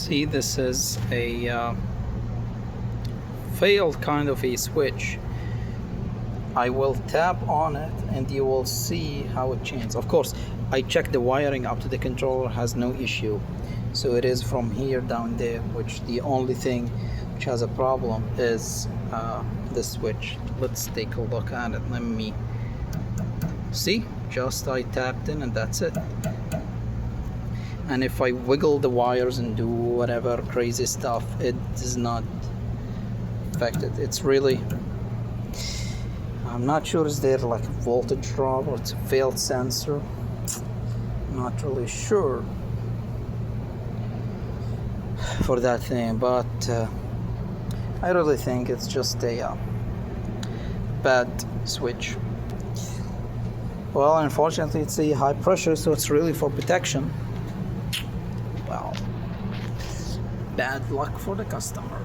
See, this is a failed kind of a switch. I will tap on it and you will see how it changes. Of course, I checked the wiring up to the controller, has no issue. So it is from here down there, which the only thing which has a problem is the switch. Let's take a look at it. Let me see, just I tapped in and that's it. And if I wiggle the wires and do whatever crazy stuff, it does not affect it. It's really, I'm not sure, is there like a voltage drop or it's a failed sensor? I'm not really sure for that thing, but I really think it's just a bad switch. Well, unfortunately it's a high pressure, so it's really for protection. Well, bad luck for the customer.